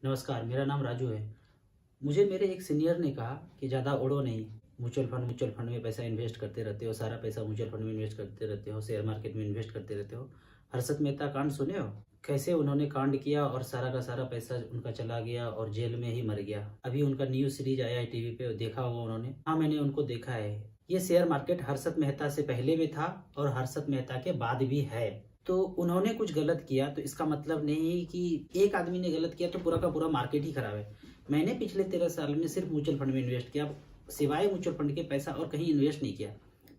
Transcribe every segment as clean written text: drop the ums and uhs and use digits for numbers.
नमस्कार, मेरा नाम राजू है। मुझे मेरे एक सीनियर ने कहा कि ज़्यादा उड़ो नहीं, म्यूचुअल फंड में पैसा इन्वेस्ट करते रहते हो, सारा पैसा म्यूचुअल फंड में इन्वेस्ट करते रहते हो, शेयर मार्केट में इन्वेस्ट करते रहते हो। हर्षद मेहता कांड सुने हो? कैसे उन्होंने कांड किया और सारा का सारा पैसा उनका चला गया और जेल में ही मर गया। अभी उनका न्यूज़ सीरीज आया है टीवी पे, देखा होगा उन्होंने। हाँ, मैंने उनको देखा है। ये शेयर मार्केट हर्षद मेहता से पहले भी था और हर्षद मेहता के बाद भी है। तो उन्होंने कुछ गलत किया तो इसका मतलब नहीं कि एक आदमी ने गलत किया तो पूरा का पूरा मार्केट ही खराब है। मैंने पिछले 13 साल में सिर्फ म्यूचुअल फंड में इन्वेस्ट किया, सिवाय म्यूचुअल फंड के पैसा और कहीं इन्वेस्ट नहीं किया।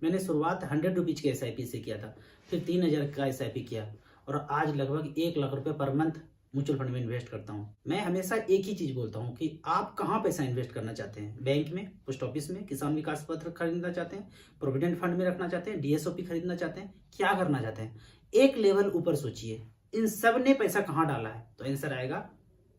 मैंने शुरुआत 100 रुपीज़ के SIP से किया था, फिर 3000 का SIP किया और आज लगभग 1 लाख रुपए पर मंथ म्यूचुअल फंड में इन्वेस्ट करता हूँ। मैं हमेशा एक ही चीज़ बोलता हूँ कि आप कहाँ पैसा इन्वेस्ट करना चाहते हैं। बैंक में, पोस्ट ऑफिस में, किसान विकास पत्र खरीदना चाहते हैं, प्रोविडेंट फंड में रखना चाहते हैं, DSOP खरीदना चाहते हैं, क्या करना चाहते हैं। एक लेवल ऊपर सोचिए, इन सब ने पैसा कहाँ डाला है? तो आंसर आएगा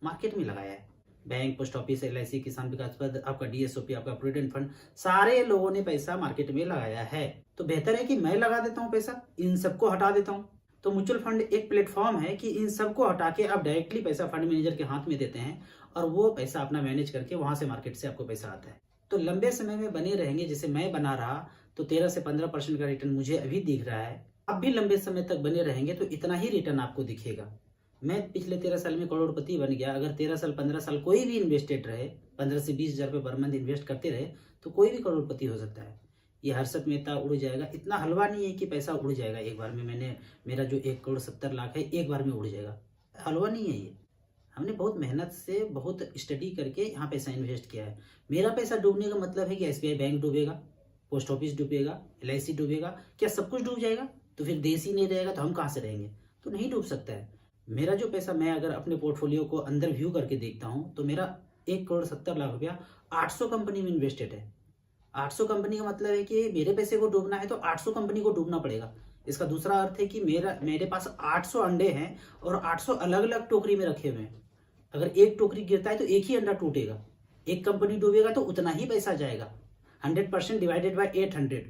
मार्केट में लगाया है। बैंक, पोस्ट ऑफिस, LIC, किसान विकास पत्र, आपका DSOP, आपका प्रोविडेंट फंड, सारे लोगों ने पैसा मार्केट में लगाया है। तो बेहतर है कि मैं लगा देता हूँ पैसा, इन सबको हटा देता हूँ। तो म्यूचुअल फंड एक प्लेटफॉर्म है कि इन सबको हटा के आप डायरेक्टली पैसा फंड मैनेजर के हाथ में देते हैं और वो पैसा अपना मैनेज करके वहां से मार्केट से आपको पैसा आता है। तो लंबे समय में बने रहेंगे, जैसे मैं बना रहा तो 13 से 15% का रिटर्न मुझे अभी दिख रहा है। आप भी लंबे समय तक बने रहेंगे तो इतना ही रिटर्न आपको दिखेगा। मैं पिछले 13 साल में करोड़पति बन गया। अगर 13 साल 15 साल कोई भी इन्वेस्टेड रहे, 15 से 20 हजार रुपये पर मंथ इन्वेस्ट करते रहे तो कोई भी करोड़पति हो सकता है। ये हर्षद मेहता उड़ जाएगा, इतना हलवा नहीं है कि पैसा उड़ जाएगा एक बार में। मेरा जो 1 करोड़ 70 लाख है एक बार में उड़ जाएगा, हलवा नहीं है ये। हमने बहुत मेहनत से, बहुत स्टडी करके यहाँ पैसा इन्वेस्ट किया है। मेरा पैसा डूबने का मतलब है कि SBI बैंक डूबेगा, पोस्ट ऑफिस डूबेगा, LIC डूबेगा, क्या सब कुछ डूब जाएगा? तो फिर देश ही नहीं रहेगा तो हम कहाँ से रहेंगे? तो नहीं डूब सकता है। मेरा जो पैसा, मैं अगर अपने पोर्टफोलियो को अंदर व्यू करके देखता हूँ तो मेरा 1 करोड़ 70 लाख रुपया 800 कंपनी में इन्वेस्टेड है। 800 कंपनी का मतलब है कि मेरे पैसे को डूबना है तो 800 कंपनी को डूबना पड़ेगा। इसका दूसरा अर्थ है कि मेरे पास 800 अंडे हैं और 800 अलग अलग टोकरी में रखे हुए हैं। अगर एक टोकरी गिरता है तो एक ही अंडा टूटेगा, एक कंपनी डूबेगा तो उतना ही पैसा जाएगा। 100% डिवाइडेड बाय 800,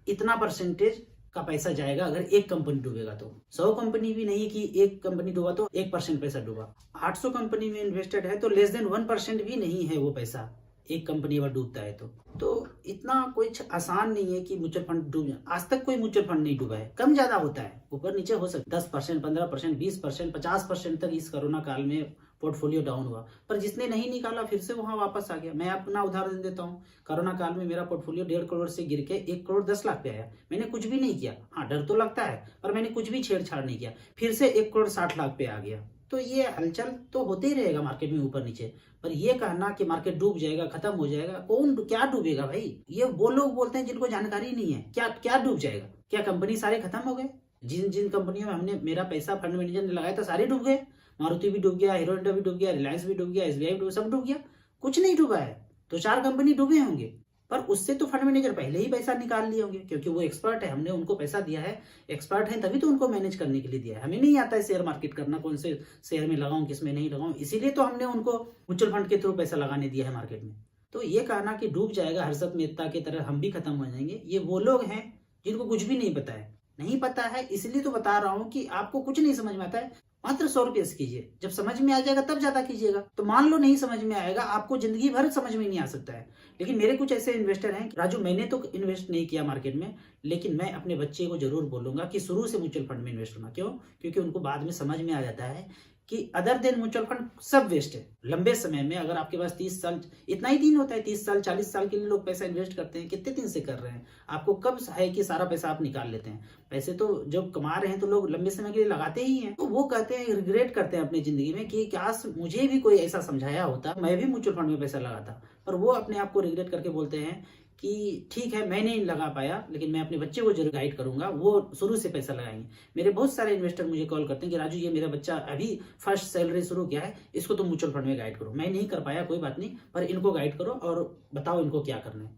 इतना परसेंटेज का पैसा जाएगा अगर एक कंपनी डूबेगा। तो 100 कंपनी भी नहीं कि एक कंपनी डूबा तो 1% पैसा डूबा। 800 कंपनी में इन्वेस्टेड है तो लेस देन 1% भी नहीं है वो पैसा, एक कंपनी अगर डूबता है तो इतना कुछ आसान नहीं है कि म्यूचुअल फंड डूब जाए। आज तक कोई म्यूचुअल फंड नहीं डूबा है, कम ज्यादा होता है, ऊपर नीचे हो सकता है। 10%, 15%, 20%, 50% तक इस कोरोना काल में पोर्टफोलियो डाउन हुआ, पर जिसने नहीं निकाला फिर से वहां वापस आ गया। मैं अपना उदाहरण देता हूँ। कोरोना काल में मेरा पोर्टफोलियो 1.5 करोड़ से गिर के 1 करोड़ 10 लाख पे आया। मैंने कुछ भी नहीं किया। हाँ, डर तो लगता है, पर मैंने कुछ भी छेड़छाड़ नहीं किया, फिर से 1 करोड़ 60 लाख पे आ गया। तो ये हलचल तो होते ही रहेगा मार्केट में ऊपर नीचे। पर ये कहना कि मार्केट डूब जाएगा, खत्म हो जाएगा, कौन क्या डूबेगा भाई? ये वो लोग बोलते हैं जिनको जानकारी नहीं है। क्या क्या डूब जाएगा? क्या कंपनी सारे खत्म हो गए? जिन जिन कंपनियों में हमने मेरा पैसा फंड मैनेजर ने लगाया था सारे डूब गए। मारुति भी डूब गया, हीरो होंडा भी डूब गया, रिलायंस भी डूब गया, SBI भी डूब, सब डूब गया। कुछ नहीं डूबा है। तो 4 कंपनी डूबे होंगे, पर उससे तो फंड मैनेजर पहले ही पैसा निकाल लिए होंगे, क्योंकि वो एक्सपर्ट है। हमने उनको पैसा दिया है, एक्सपर्ट है तभी तो उनको मैनेज करने के लिए दिया है। हमें नहीं आता है शेयर मार्केट करना, कौन से शेयर में लगाऊं, किस में नहीं लगाऊं, इसीलिए तो हमने उनको म्यूचुअल फंड के थ्रू पैसा लगाने दिया है मार्केट में। तो ये कहना कि डूब जाएगा, हर्षद मेहता की तरह हम भी खत्म हो जाएंगे, ये वो लोग हैं जिनको कुछ भी नहीं पता है। नहीं पता है इसलिए तो बता रहा हूं कि आपको कुछ नहीं समझ में आता है, मात्र 100 रुपये से कीजिए। जब समझ में आ जाएगा तब ज्यादा कीजिएगा। तो मान लो नहीं समझ में आएगा, आपको जिंदगी भर समझ में नहीं आ सकता है। लेकिन मेरे कुछ ऐसे इन्वेस्टर हैं, राजू मैंने तो इन्वेस्ट नहीं किया मार्केट में, लेकिन मैं अपने बच्चे को जरूर बोलूंगा कि शुरू से म्यूचुअल फंड में इन्वेस्ट करना। क्यों? क्योंकि उनको बाद में समझ में आ जाता है कि अदर देन म्यूचुअल फंड सब वेस्ट है। लंबे समय में अगर आपके पास 30 साल, इतना ही दिन होता है, 30 साल 40 साल के लिए लोग पैसा इन्वेस्ट करते हैं, कितने दिन से कर रहे हैं? आपको कब है कि सारा पैसा आप निकाल लेते हैं? पैसे तो जब कमा रहे हैं तो लोग लंबे समय के लिए लगाते ही हैं। तो वो कहते हैं, रिग्रेट करते हैं अपनी जिंदगी में कि काश मुझे भी कोई ऐसा समझाया होता, मैं भी म्यूचुअल फंड में पैसा लगाता। पर वो अपने आप को रिग्रेट करके बोलते हैं कि ठीक है मैं नहीं लगा पाया, लेकिन मैं अपने बच्चे को जरूर गाइड करूंगा, वो शुरू से पैसा लगाएंगे। मेरे बहुत सारे इन्वेस्टर मुझे कॉल करते हैं कि राजू ये मेरा बच्चा अभी फर्स्ट सैलरी शुरू किया है, इसको तो म्यूचुअल फंड में गाइड करो। मैं नहीं कर पाया, कोई बात नहीं, पर इनको गाइड करो और बताओ इनको क्या करना है।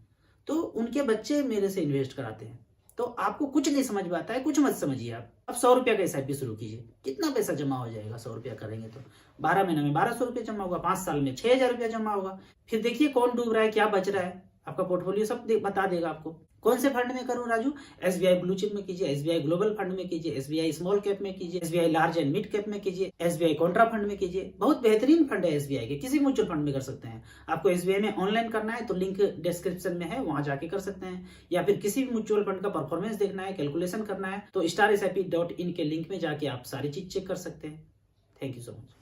तो उनके बच्चे मेरे से इन्वेस्ट कराते हैं। तो आपको कुछ नहीं समझ में आता है, कुछ मत समझिए। आप अब 100 रुपया का SIP शुरू कीजिए, कितना पैसा जमा हो जाएगा? 100 रुपया करेंगे तो 12 महीने में 1200 रुपया जमा होगा, 5 साल में 6000 रुपया जमा होगा। फिर देखिए कौन डूब रहा है, क्या बच रहा है, आपका पोर्टफोलियो सब बता देगा आपको। कौन से फंड में करूं राजू? एसबीआई ब्लू चिप में कीजिए, एसबीआई ग्लोबल फंड में कीजिए, एसबीआई स्मॉल कैप में कीजिए, SBI large and mid cap में कीजिए, एसबीआई कॉन्ट्रा फंड में कीजिए। बहुत बेहतरीन फंड है एसबीआई के, किसी म्यूचुअल फंड में कर सकते हैं। आपको एसबीआई में ऑनलाइन करना है तो लिंक डिस्क्रिप्शन में है, वहां जाके कर सकते हैं। या फिर किसी भी म्यूचुअल फंड का परफॉर्मेंस देखना है, कैलकुलेशन करना है तो StarSIP.in के लिंक में जाके आप सारी चीज चेक कर सकते हैं। Thank you so much.